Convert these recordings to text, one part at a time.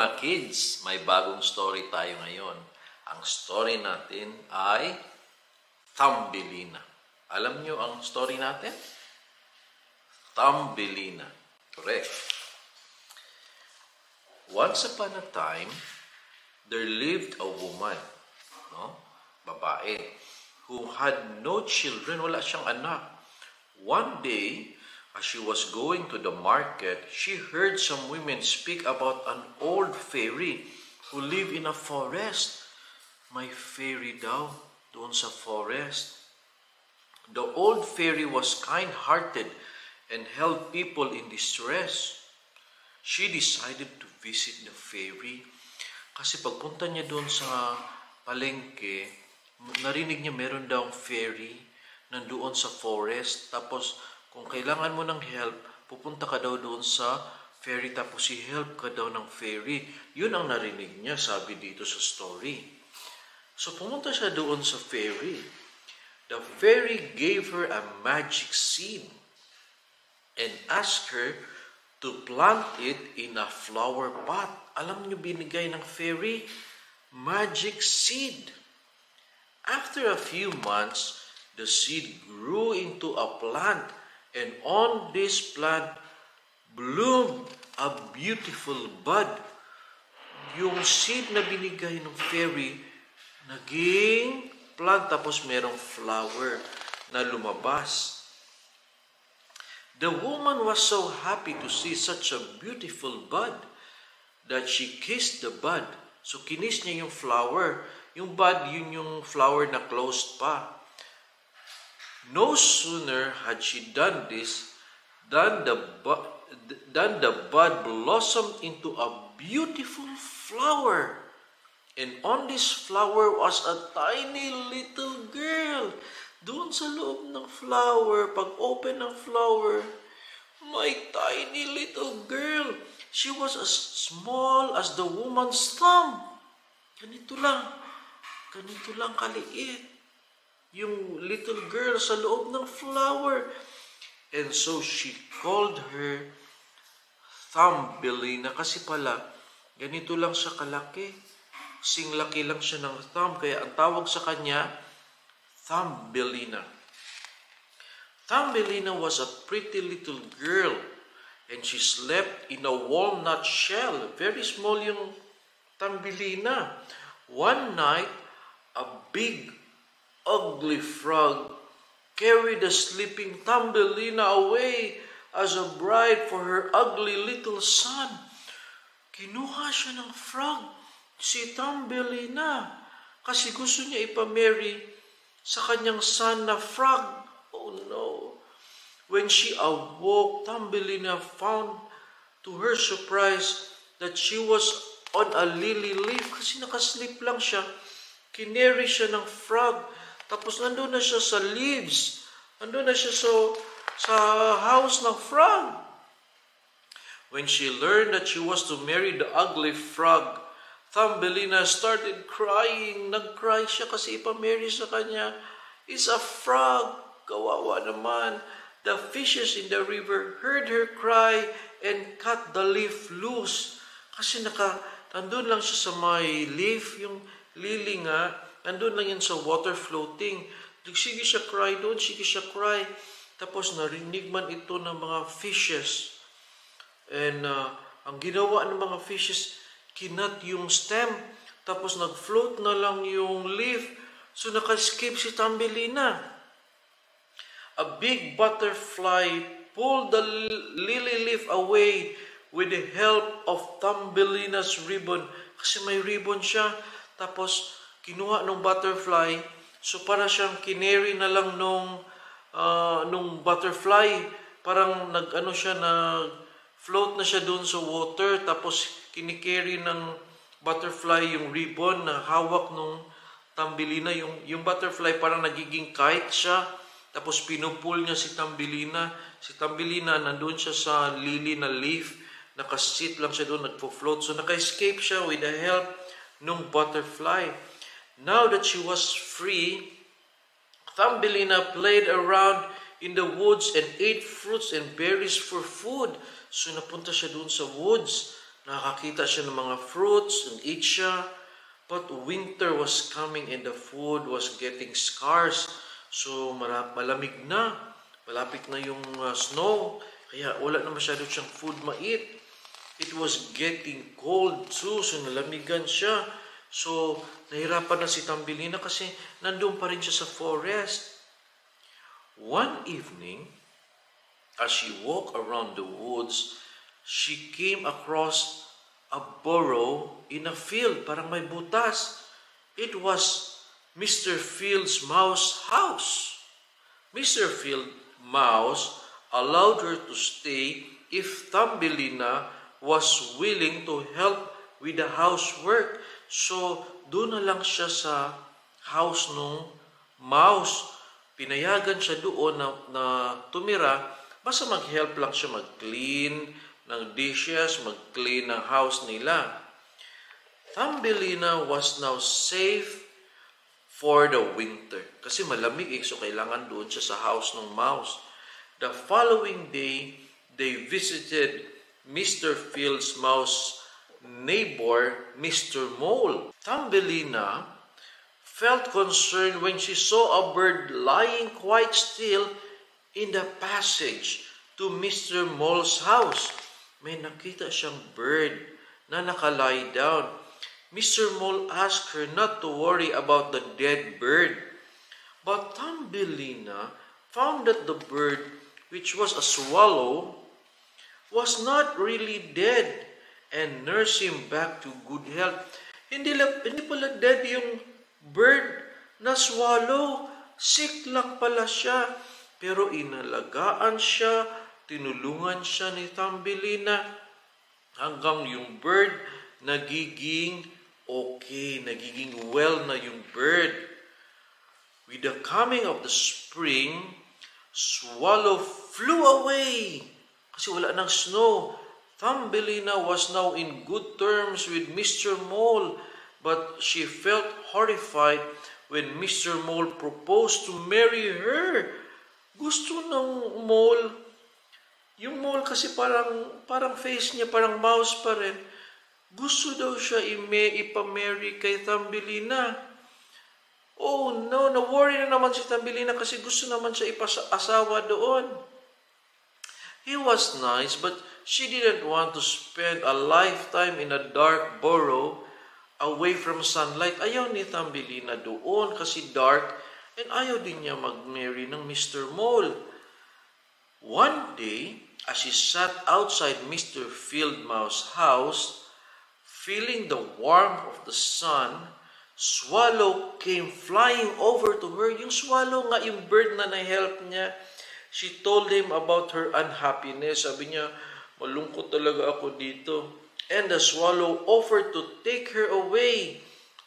mga kids, may bagong story tayo ngayon. Ang story natin ay Thumbelina. Alam niyo ang story natin? Thumbelina. Correct. Once upon a time, there lived a woman, babae, who had no children, wala siyang anak. One day, as she was going to the market, she heard some women speak about an old fairy who lived in a forest. May fairy daw doon sa forest. The old fairy was kind-hearted and helped people in distress. She decided to visit the fairy kasi pagpunta niya doon sa palengke, narinig niya meron daw fairy nandoon sa forest. Tapos kung kailangan mo ng help, pupunta ka daw doon sa fairy tapos i-help ka daw ng fairy. Yun ang narinig niya, sabi dito sa story. So pumunta siya doon sa fairy. The fairy gave her a magic seed and asked her to plant it in a flower pot. Alam niyo binigay ng fairy? Magic seed. After a few months, the seed grew into a plant, and on this plant bloomed a beautiful bud. Yung seed na binigay ng fairy, naging plant tapos merong flower na lumabas. The woman was so happy to see such a beautiful bud that she kissed the bud. So kinis niya yung flower. Yung bud, yun yung flower na closed pa. No sooner had she done this than the bud blossomed into a beautiful flower. And on this flower was a tiny little girl. Doon sa loob ng flower, pag open ng flower, my tiny little girl. She was as small as the woman's thumb. Ganito lang kaliit. Yung little girl sa loob ng flower. And so she called her Thumbelina kasi pala, ganito lang siya kalaki. Laki lang siya ng thumb, kaya ang tawag sa kanya, Thumbelina. Thumbelina was a pretty little girl and she slept in a walnut shell. Very small yung Thumbelina. One night, a big, ugly frog carried the sleeping Thumbelina away as a bride for her ugly little son. Kinuha siya ng frog, si Thumbelina, kasi gusto niya ipamarry sa kanyang son na frog. Oh no! When she awoke, Thumbelina found to her surprise that she was on a lily leaf kasi nakasleep lang siya. Kineri siya ng frog. Tapos nandun na siya sa leaves. Nandun na siya sa house ng frog. When she learned that she was to marry the ugly frog, Thumbelina started crying. Nag-cry siya kasi ipamarry sa kanya. It's a frog. Kawawa naman. The fishes in the river heard her cry and cut the leaf loose. Kasi nandun lang siya sa may leaf, yung lily nga, nandun lang yan sa water floating. Sige siya cry doon, sige siya cry. Tapos narinig man ito ng mga fishes. And ang ginawa ng mga fishes, kinat yung stem, tapos nag-float na lang yung leaf. So naka-escape si Thumbelina. A big butterfly pulled the lily leaf away with the help of Thumbelina's ribbon. Kasi may ribbon siya. Tapos kinuha ng butterfly. So para siyang kineri na lang nung butterfly. Parang float na siya doon sa water. Tapos kinikerry ng butterfly yung ribbon na hawak nung Thumbelina. Yung butterfly parang nagiging kite siya. Tapos pinupul niya si Thumbelina. Si Thumbelina nandun siya sa lily na leaf. Nakasit lang siya doon, nagpo-float. So naka-escape siya with the help ng butterfly. Now that she was free, Thumbelina played around in the woods and ate fruits and berries for food. So napunta siya doon sa woods. Nakakita siya ng mga fruits and eat siya. But winter was coming and the food was getting scarce. So malamig na. Malapit na yung snow. Kaya wala na masyado siyang food ma-eat. It was getting cold too. So nalamigan siya. So nahirapan na si Thumbelina kasi nandun pa rin siya sa forest. One evening, as she walked around the woods, she came across a burrow in a field, parang may butas. It was Mr. Field's mouse house. Mr. Field Mouse allowed her to stay if Thumbelina was willing to help with the housework. So, doon na lang siya sa house ng mouse. Pinayagan siya doon na tumira, basta mag-help lang siya mag-clean ng dishes, mag-clean ng house nila. Thumbelina was now safe for the winter. Kasi malamig so kailangan doon siya sa house ng mouse. The following day, they visited Mr. Field's mouse neighbor, Mr. Mole. Thumbelina felt concerned when she saw a bird lying quite still in the passage to Mr. Mole's house. May nakita siyang bird na nakalay down. Mr. Mole asked her not to worry about the dead bird. But Thumbelina found that the bird, which was a swallow, was not really dead and nursed him back to good health. Hindi pala dead yung bird na swallow. Sick lang pala siya. Pero inalagaan siya, tinulungan siya ni Thumbelina hanggang yung bird nagiging okay, nagiging well na yung bird. With the coming of the spring, swallow flew away kasi wala ng snow. Thumbelina was now in good terms with Mr. Mole, but she felt horrified when Mr. Mole proposed to marry her. Gusto ng mole, yung mole kasi parang face niya, parang mouse pa rin. Gusto daw siya ipa-marry kay Thumbelina. Oh no, na-worry na naman si Thumbelina kasi gusto naman siya ipasa-asawa doon. He was nice, but she didn't want to spend a lifetime in a dark burrow away from sunlight. Ayaw ni Thumbelina doon kasi dark, and ayaw din niya mag-marry ng Mr. Mole. One day, as she sat outside Mr. Field Mouse's house, feeling the warmth of the sun, swallow came flying over to her. Yung swallow nga, yung bird na na-help niya. She told him about her unhappiness. Sabi niya, malungkot talaga ako dito. And the swallow offered to take her away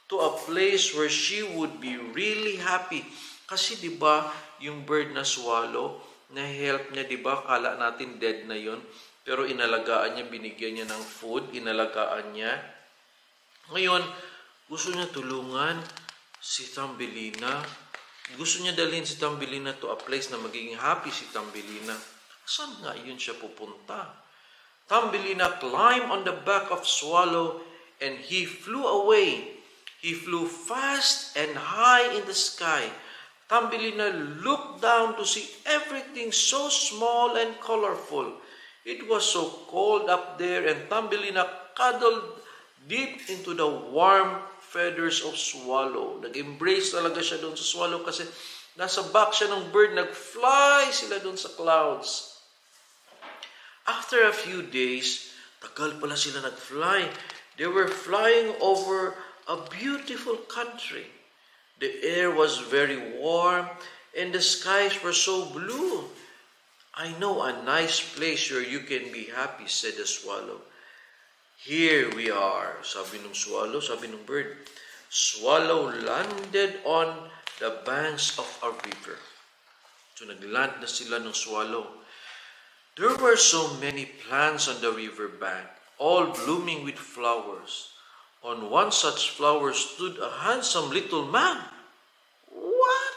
to a place where she would be really happy. Kasi 'di ba, yung bird na swallow, na-help niya, 'di ba? Kala natin dead na 'yon, pero inalagaan niya, binigyan niya ng food, inalagaan niya. Ngayon, gusto niya tulungan si Thumbelina. Gusto niya dalhin si Thumbelina to a place na magiging happy si Thumbelina. Saan nga yun siya pupunta? Thumbelina climbed on the back of Swallow and he flew away. He flew fast and high in the sky. Thumbelina looked down to see everything so small and colorful. It was so cold up there, and Thumbelina cuddled deep into the warm feathers of Swallow. Nag-embrace talaga siya doon sa Swallow kasi nasa back siya ng bird, nag-fly sila doon sa clouds. After a few days, tagal pala sila nag-fly. They were flying over a beautiful country. The air was very warm and the skies were so blue. I know a nice place where you can be happy, said the swallow. Here we are, sabi ng swallow, sabi ng bird. Swallow landed on the banks of a river. So nagland na sila ng swallow. There were so many plants on the river bank, all blooming with flowers. On one such flower stood a handsome little man. What?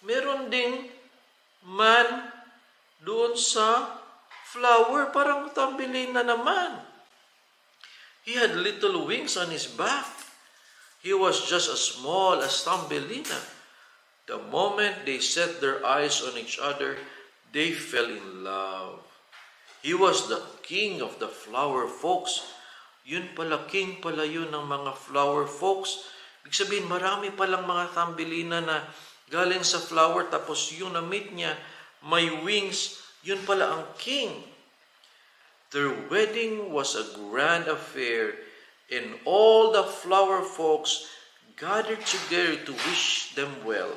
Meron ding man doon sa flower, parang Thumbelina naman. He had little wings on his back. He was just as small as Thumbelina. The moment they set their eyes on each other, they fell in love. He was the king of the flower folks. Yun pala, king pala yun ng mga flower folks. Ibig sabihin, marami palang mga Thumbelina na galing sa flower, tapos yung na-meet niya, may wings, yun pala ang king. Their wedding was a grand affair, and all the flower folks gathered together to wish them well.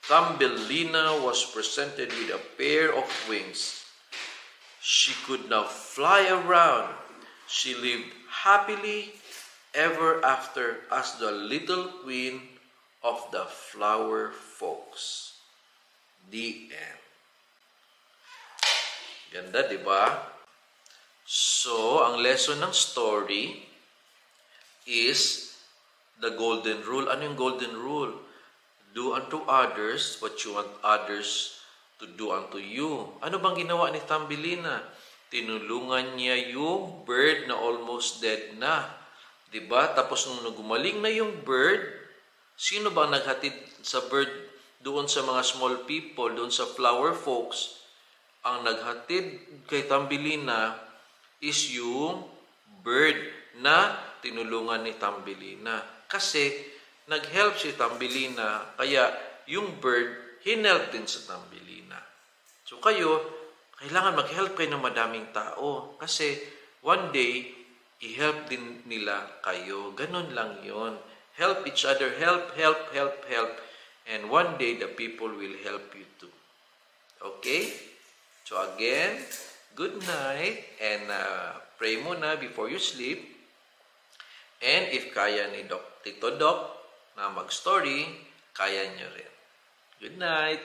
Thumbelina was presented with a pair of wings. She could now fly around. She lived happily ever after as the little queen of the flower folks. The end. Ganda, di ba? So, ang lesson ng story is the golden rule. Ano yung golden rule? Do unto others what you want others to do unto you. Ano bang ginawa ni Thumbelina? Tinulungan niya yung bird na almost dead na. Diba? Tapos nung gumaling na yung bird, sino ba naghatid sa bird doon sa mga small people, doon sa flower folks? Ang naghatid kay Thumbelina is yung bird na tinulungan ni Thumbelina. Kasi nag-help si Thumbelina, kaya yung bird, hinelp din sa Thumbelina. So kayo, kailangan mag-help kayo ng madaming tao. Kasi one day, i-help din nila kayo. Ganun lang yon. Help each other. Help, help, help, help. And one day, the people will help you too. Okay? So again, good night. And pray muna before you sleep. And if kaya ni Tito Doc na mag-story, kaya niyo rin. Good night.